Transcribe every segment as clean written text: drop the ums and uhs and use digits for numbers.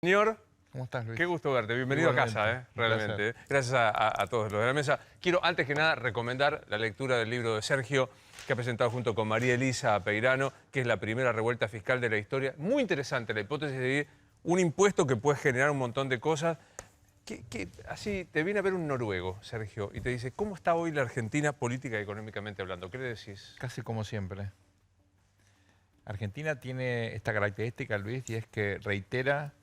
Señor, ¿Cómo estás, Luis? qué gusto verte. Bienvenido Igualmente, a casa, un realmente. placer. Gracias a todos los de la mesa. Quiero, antes que nada, recomendar la lectura del libro de Sergio, que ha presentado junto con María Elisa Peirano, que es la primera revuelta fiscal de la historia. Muy interesante la hipótesis de un impuesto que puede generar un montón de cosas. Así te viene a ver un noruego, Sergio, y te dice, ¿cómo está hoy la Argentina política y económicamente hablando? ¿Qué le decís? Casi como siempre. Argentina tiene esta característica, Luis, y es que reitera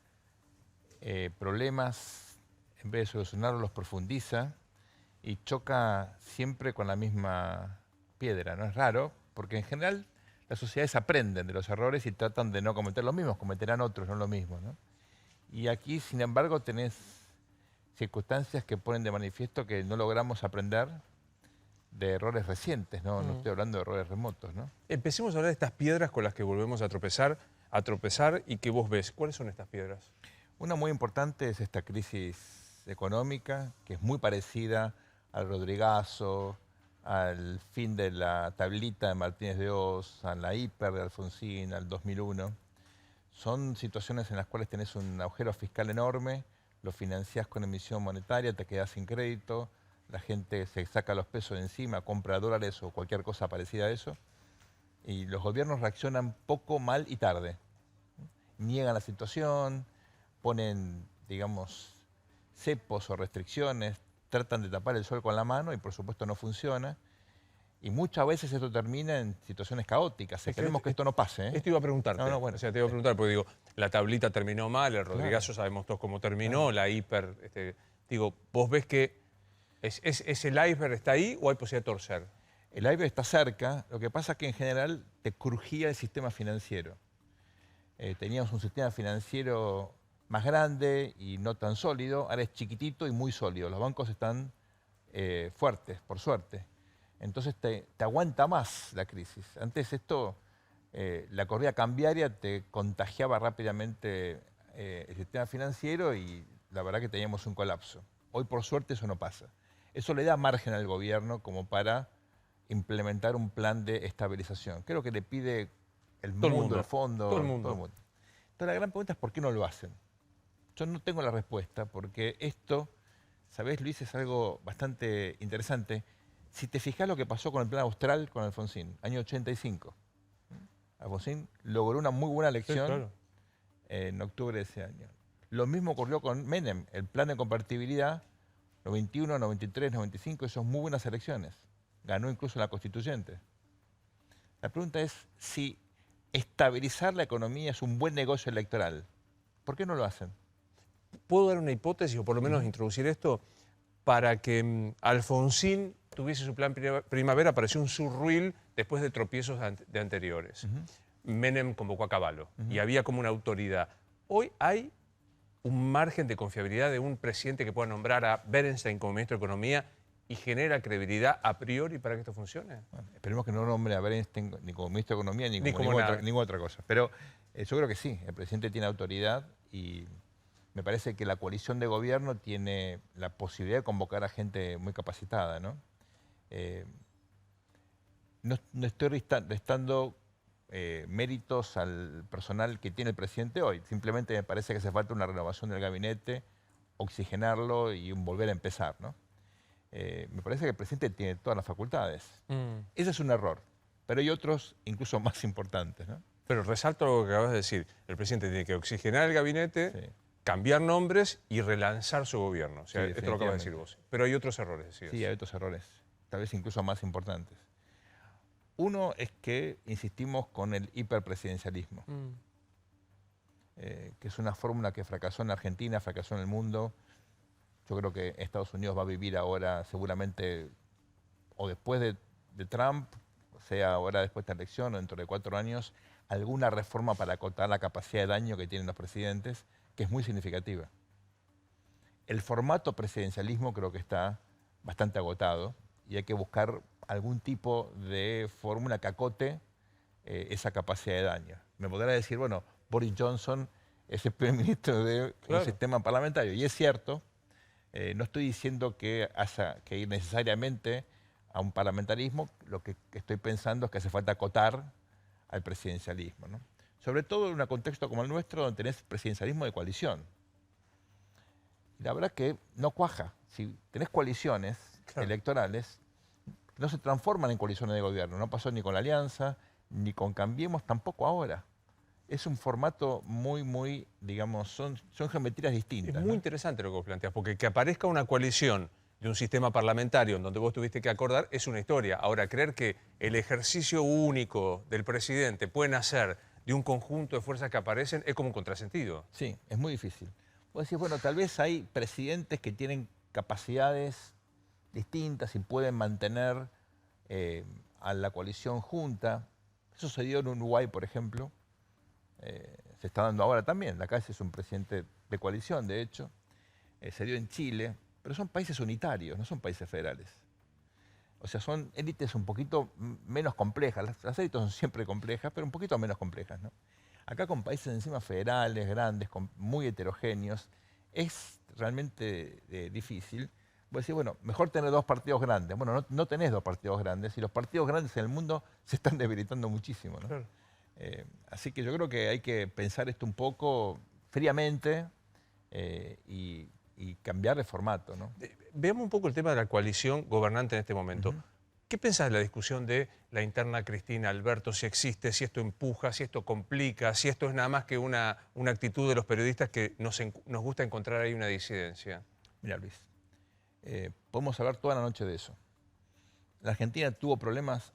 problemas, en vez de solucionarlos, los profundiza y choca siempre con la misma piedra. No es raro, porque en general las sociedades aprenden de los errores y tratan de no cometer los mismos, cometerán otros, no lo mismo, ¿no? Y aquí, sin embargo, tenés circunstancias que ponen de manifiesto que no logramos aprender de errores recientes, no estoy hablando de errores remotos, ¿no? Empecemos a hablar de estas piedras con las que volvemos a tropezar y que vos ves. ¿Cuáles son estas piedras? Una muy importante es esta crisis económica, que es muy parecida al Rodrigazo, al fin de la tablita de Martínez de Oz, a la hiper de Alfonsín, al 2001. Son situaciones en las cuales tenés un agujero fiscal enorme, lo financiás con emisión monetaria, te quedás sin crédito, la gente se saca los pesos de encima, compra dólares o cualquier cosa parecida a eso, y los gobiernos reaccionan poco, mal y tarde. Niegan la situación, ponen, digamos, cepos o restricciones, tratan de tapar el sol con la mano y por supuesto no funciona. Y muchas veces esto termina en situaciones caóticas. Esperemos que esto no pase, ¿eh? Esto iba a preguntarte. No, bueno. O sea, te iba a preguntar, porque digo, la tablita terminó mal, el Rodrigazo Claro, sabemos todos cómo terminó, claro. la hiper, digo, ¿vos ves que es el iceberg está ahí o hay posibilidad de torcer? El iceberg está cerca, lo que pasa es que en general te crujía el sistema financiero. Teníamos un sistema financiero más grande y no tan sólido, ahora es chiquitito y muy sólido. Los bancos están fuertes, por suerte. Entonces te aguanta más la crisis. Antes esto, la corrida cambiaria te contagiaba rápidamente el sistema financiero y la verdad que teníamos un colapso. Hoy por suerte eso no pasa. Eso le da margen al gobierno como para implementar un plan de estabilización. Creo que le pide el Todo el mundo, el mundo, todo el fondo, todo el mundo. mundo. Entonces la gran pregunta es ¿por qué no lo hacen? Yo no tengo la respuesta porque esto, ¿sabés, Luis? Es algo bastante interesante. Si te fijas lo que pasó con el plan austral con Alfonsín, año 85. Alfonsín logró una muy buena Sí, elección claro. en octubre de ese año. Lo mismo ocurrió con Menem, el plan de compatibilidad 91, 93, 95, esas muy buenas elecciones. Ganó incluso la constituyente. La pregunta es si estabilizar la economía es un buen negocio electoral. ¿Por qué no lo hacen? ¿Puedo dar una hipótesis o por lo menos introducir esto? Para que Alfonsín tuviese su plan primavera, apareció un surruil después de tropiezos de anteriores. Menem convocó a Cavallo y había como una autoridad. Hoy hay un margen de confiabilidad de un presidente que pueda nombrar a Berenstein como ministro de Economía y genera credibilidad a priori para que esto funcione. Bueno, esperemos que no nombre a Berenstein ni como ministro de Economía ni como nada. ninguna otra cosa. Pero yo creo que sí, el presidente tiene autoridad y me parece que la coalición de gobierno tiene la posibilidad de convocar a gente muy capacitada, ¿no? No estoy restando méritos al personal que tiene el presidente hoy. Simplemente me parece que hace falta una renovación del gabinete, oxigenarlo y volver a empezar, ¿no? Me parece que el presidente tiene todas las facultades. Ese es un error, pero hay otros incluso más importantes, ¿no? Pero resalto lo que acabas de decir. El presidente tiene que oxigenar el gabinete, Sí. cambiar nombres y relanzar su gobierno. O sea, Sí, esto lo acabas de decir vos. Pero hay otros errores, decías. Sí, hay otros errores, tal vez incluso más importantes. Uno es que insistimos con el hiperpresidencialismo, que es una fórmula que fracasó en Argentina, fracasó en el mundo. Yo creo que Estados Unidos va a vivir ahora seguramente, o después de Trump, o sea, ahora después de esta elección, o dentro de 4 años, alguna reforma para acotar la capacidad de daño que tienen los presidentes, que es muy significativa. El formato presidencialismo creo que está bastante agotado y hay que buscar algún tipo de fórmula que acote esa capacidad de daño. Me podrá decir, bueno, Boris Johnson es el primer ministro de un sistema parlamentario, y es cierto. No estoy diciendo que haya que ir necesariamente a un parlamentarismo, lo que estoy pensando es que hace falta acotar al presidencialismo, ¿no? sobre todo en un contexto como el nuestro, donde tenés presidencialismo de coalición. Y la verdad que no cuaja. Si tenés coaliciones electorales, no se transforman en coaliciones de gobierno. No pasó ni con la Alianza, ni con Cambiemos, tampoco ahora. Es un formato muy, digamos, son geometrías distintas. Es muy interesante lo que vos planteás, porque que aparezca una coalición de un sistema parlamentario en donde vos tuviste que acordar es una historia. Ahora, creer que el ejercicio único del presidente puede nacer de un conjunto de fuerzas que aparecen es como un contrasentido. Sí, es muy difícil. Vos decís, bueno, tal vez hay presidentes que tienen capacidades distintas y pueden mantener a la coalición junta. Eso se dio en Uruguay, por ejemplo. Se está dando ahora también. Acá es un presidente de coalición, de hecho. Se dio en Chile. Pero son países unitarios, no son países federales. O sea, son élites un poquito menos complejas. Las élites son siempre complejas, pero un poquito menos complejas, ¿no? Acá con países encima federales, grandes, muy heterogéneos, es realmente difícil. Vos decís, bueno, mejor tener dos partidos grandes. Bueno, no tenés dos partidos grandes y los partidos grandes en el mundo se están debilitando muchísimo, ¿no? Claro. Así que yo creo que hay que pensar esto un poco fríamente y cambiar de formato, ¿no? Veamos un poco el tema de la coalición gobernante en este momento. ¿Qué pensás de la discusión de la interna Cristina Alberto? Si existe, si esto empuja, si esto complica, si esto es nada más que una actitud de los periodistas que nos gusta encontrar ahí una disidencia. Mira, Luis, podemos hablar toda la noche de eso. La Argentina tuvo problemas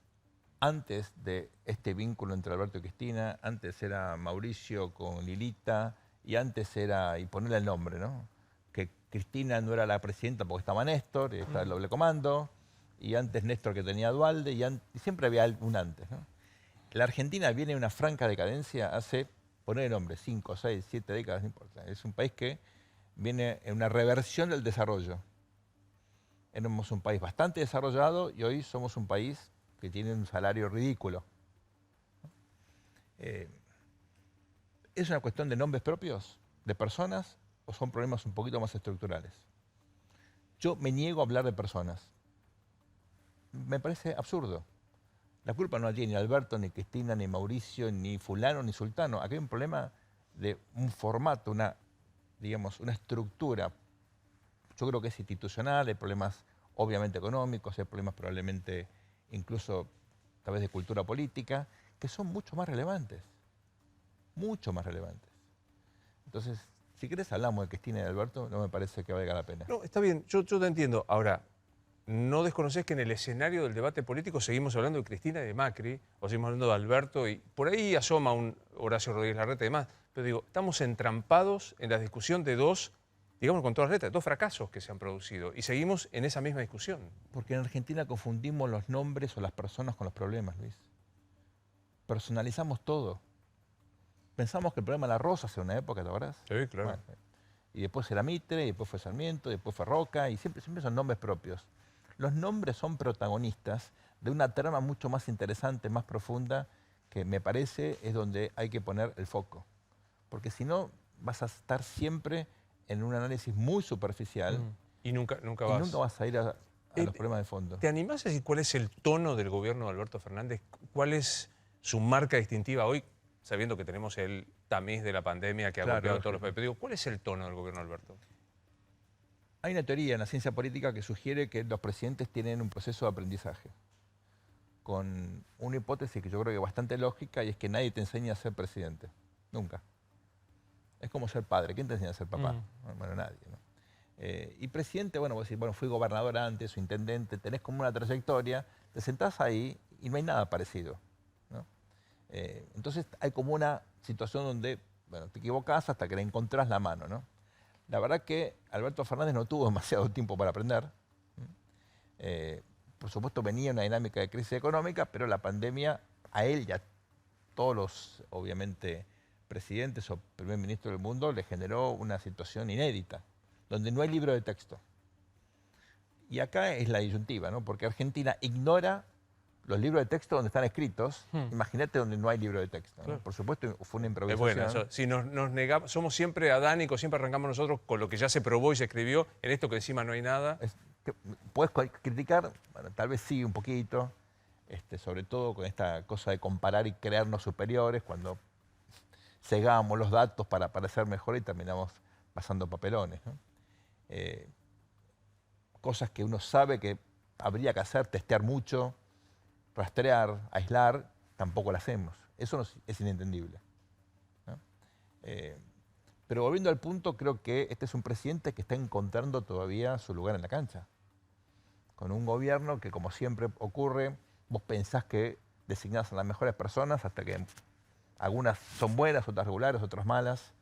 antes de este vínculo entre Alberto y Cristina. Antes era Mauricio con Lilita y antes era, y ponerle el nombre, ¿no? Que Cristina no era la presidenta porque estaba Néstor, y estaba el doble comando, y antes Néstor que tenía a Duhalde, y siempre había un antes, ¿no? La Argentina viene en una franca decadencia hace, poner el nombre, 5, 6, 7 décadas, no importa. Es un país que viene en una reversión del desarrollo. Éramos un país bastante desarrollado y hoy somos un país que tiene un salario ridículo. ¿Es una cuestión de nombres propios, de personas, o son problemas un poquito más estructurales? Yo me niego a hablar de personas. Me parece absurdo. La culpa no la tiene ni Alberto, ni Cristina, ni Mauricio, ni fulano, ni sultano. Aquí hay un problema de un formato, digamos, una estructura. Yo creo que es institucional, hay problemas obviamente económicos, hay problemas probablemente incluso a través de cultura política, que son mucho más relevantes. Mucho más relevantes. Entonces, si querés hablamos de Cristina y de Alberto, no me parece que valga la pena. No, está bien, yo te entiendo. Ahora, no desconocés que en el escenario del debate político seguimos hablando de Cristina y de Macri, o seguimos hablando de Alberto, y por ahí asoma un Horacio Rodríguez Larreta y demás. Pero digo, estamos entrampados en la discusión de dos, digamos con todas las letras, dos fracasos que se han producido, y seguimos en esa misma discusión. Porque en Argentina confundimos los nombres o las personas con los problemas, Luis. Personalizamos todo. Pensamos que el problema era Rosa hace una época, ¿te acordás? Sí, claro. Bueno, y después era Mitre, y después fue Sarmiento, y después fue Roca, y siempre son nombres propios. Los nombres son protagonistas de una trama mucho más interesante, más profunda, que me parece es donde hay que poner el foco. Porque si no, vas a estar siempre en un análisis muy superficial. Y nunca vas a ir a los problemas de fondo. ¿Te animás a decir cuál es el tono del gobierno de Alberto Fernández? ¿Cuál es su marca distintiva hoy, sabiendo que tenemos el tamiz de la pandemia que ha golpeado a todos los países? Pero digo, ¿cuál es el tono del gobierno de Alberto? Hay una teoría en la ciencia política que sugiere que los presidentes tienen un proceso de aprendizaje, con una hipótesis que yo creo que es bastante lógica, y es que nadie te enseña a ser presidente. Nunca. Es como ser padre. ¿Quién te enseña a ser papá? Bueno, nadie, ¿no? Y presidente, bueno, vos decís, bueno, fui gobernador antes o intendente, tenés como una trayectoria, te sentás ahí y no hay nada parecido, ¿no? Entonces hay como una situación donde, bueno, te equivocás hasta que le encontrás la mano, ¿no? La verdad que Alberto Fernández no tuvo demasiado tiempo para aprender. Por supuesto venía una dinámica de crisis económica, pero la pandemia a él y a todos los, obviamente, presidentes o primer ministro del mundo le generó una situación inédita, donde no hay libro de texto. Y acá es la disyuntiva, ¿no? Porque Argentina ignora los libros de texto donde están escritos. Imagínate donde no hay libro de texto, ¿no? Claro. Por supuesto, fue una improvisación. Es bueno, eso. Si nos negamos, somos siempre adánicos, siempre arrancamos nosotros con lo que ya se probó y se escribió, en esto que encima no hay nada. Puedes criticar, bueno, tal vez sí un poquito, sobre todo con esta cosa de comparar y creernos superiores, cuando cegamos los datos para parecer mejor y terminamos pasando papelones, ¿no? Cosas que uno sabe que habría que hacer, testear mucho, rastrear, aislar, tampoco lo hacemos. Eso es inentendible, ¿no? Pero volviendo al punto, creo que este es un presidente que está encontrando todavía su lugar en la cancha. Con un gobierno que, como siempre ocurre, vos pensás que designás a las mejores personas hasta que algunas son buenas, otras regulares, otras malas.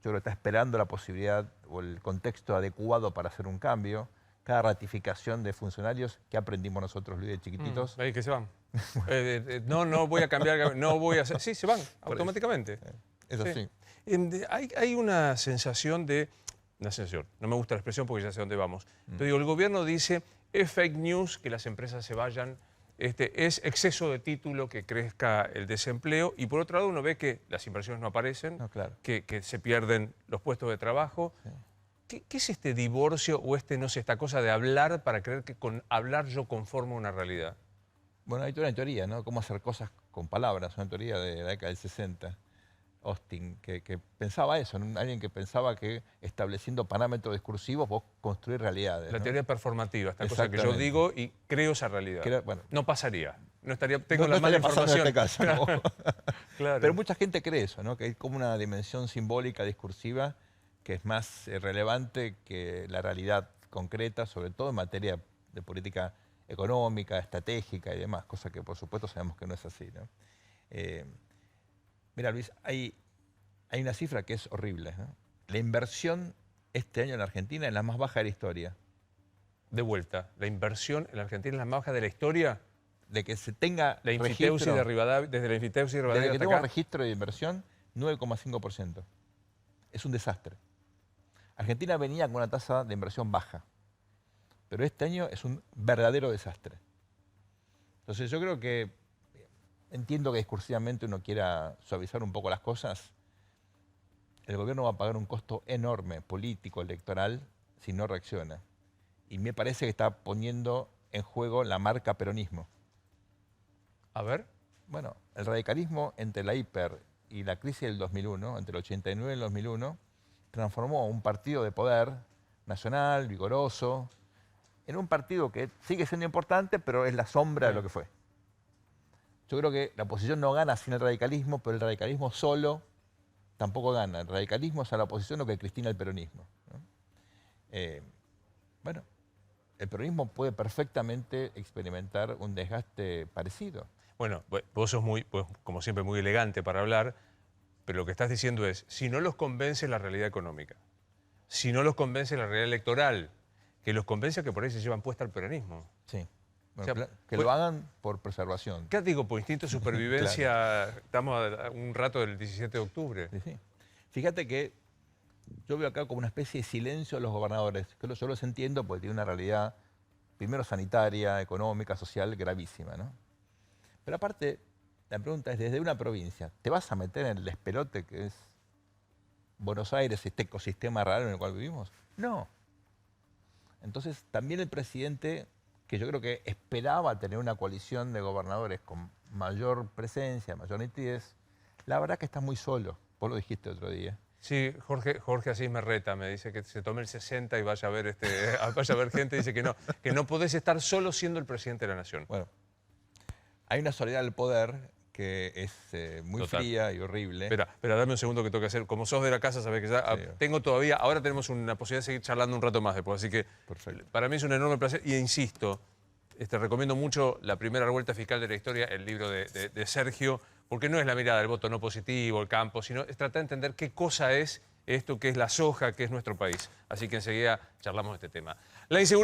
Yo creo que está esperando la posibilidad o el contexto adecuado para hacer un cambio. Cada ratificación de funcionarios que aprendimos nosotros, Luis, de chiquititos. Ahí que se van. No voy a cambiar, no voy a hacer... Sí, se van automáticamente. Es así. Hay una sensación de... Una sensación, no me gusta la expresión porque ya sé dónde vamos. Pero digo, el gobierno dice, es fake news que las empresas se vayan, es exceso de título que crezca el desempleo, y por otro lado uno ve que las inversiones no aparecen, No, claro. que se pierden los puestos de trabajo. Sí. ¿Qué es este divorcio o no sé, esta cosa de hablar para creer que con hablar yo conformo una realidad? Bueno, hay toda una teoría, ¿no? Cómo hacer cosas con palabras, una teoría de la década del 60. Austin, que pensaba eso, ¿no? Alguien que pensaba que estableciendo parámetros discursivos vos construís realidades. La ¿no? teoría performativa, esta cosa que yo digo y creo esa realidad. Bueno, no pasaría, no estaría, tengo no la mala información. En este caso, ¿no? Claro. Pero mucha gente cree eso, ¿no? Que hay como una dimensión simbólica, discursiva, que es más relevante que la realidad concreta, sobre todo en materia de política económica, estratégica y demás, cosa que por supuesto sabemos que no es así, ¿no? Mira, Luis, hay una cifra que es horrible, ¿no? La inversión este año en la Argentina es la más baja de la historia. De vuelta, la inversión en la Argentina es la más baja de la historia. De que se tenga la Infiteusi de Rivadavia, desde la Infiteusi de Rivadavia desde que hasta tengo acá. registro de inversión, 9,5%. Es un desastre. Argentina venía con una tasa de inversión baja, pero este año es un verdadero desastre. Entonces yo creo que, entiendo que discursivamente uno quiera suavizar un poco las cosas, el gobierno va a pagar un costo enorme, político, electoral, si no reacciona. Y me parece que está poniendo en juego la marca peronismo. A ver. Bueno, el radicalismo entre la hiper y la crisis del 2001, entre el 89 y el 2001, transformó un partido de poder nacional, vigoroso, en un partido que sigue siendo importante, pero es la sombra de lo que fue. Yo creo que la oposición no gana sin el radicalismo, pero el radicalismo solo tampoco gana. El radicalismo es a la oposición lo que Cristina al peronismo, ¿no? Bueno, el peronismo puede perfectamente experimentar un desgaste parecido. Bueno, vos sos como siempre, muy elegante para hablar, pero lo que estás diciendo es, si no los convence la realidad económica, si no los convence la realidad electoral, que los convence que por ahí se llevan puesta al peronismo. Sí. Bueno, O sea, que lo hagan por preservación. ¿Qué digo? Por instinto de supervivencia, claro. Estamos a un rato del 17 de octubre. Sí, sí. Fíjate que yo veo acá como una especie de silencio a los gobernadores, que yo los entiendo porque tiene una realidad, primero sanitaria, económica, social, gravísima, ¿no? Pero aparte, la pregunta es, desde una provincia, ¿te vas a meter en el despelote que es Buenos Aires, este ecosistema raro en el cual vivimos? No. Entonces, también el presidente, que yo creo que esperaba tener una coalición de gobernadores con mayor presencia, mayor nitidez, la verdad que está muy solo. Vos lo dijiste otro día. Sí, Jorge Asís me reta, me dice que se tome el 60 y vaya a ver, vaya a ver gente, dice que no podés estar solo siendo el presidente de la nación. Bueno, hay una soledad del poder que es muy Total. Fría y horrible. Espera, dame un segundo que tengo que hacer. Como sos de la casa, sabés que ya Sí. tengo todavía, ahora tenemos una posibilidad de seguir charlando un rato más después, así que Perfecto. Para mí es un enorme placer y insisto, recomiendo mucho La primera revuelta fiscal de la historia, el libro de Sergio, porque no es la mirada del voto no positivo, el campo, sino es tratar de entender qué cosa es esto, qué es la soja, qué es nuestro país. Así que enseguida charlamos de este tema. La inseguridad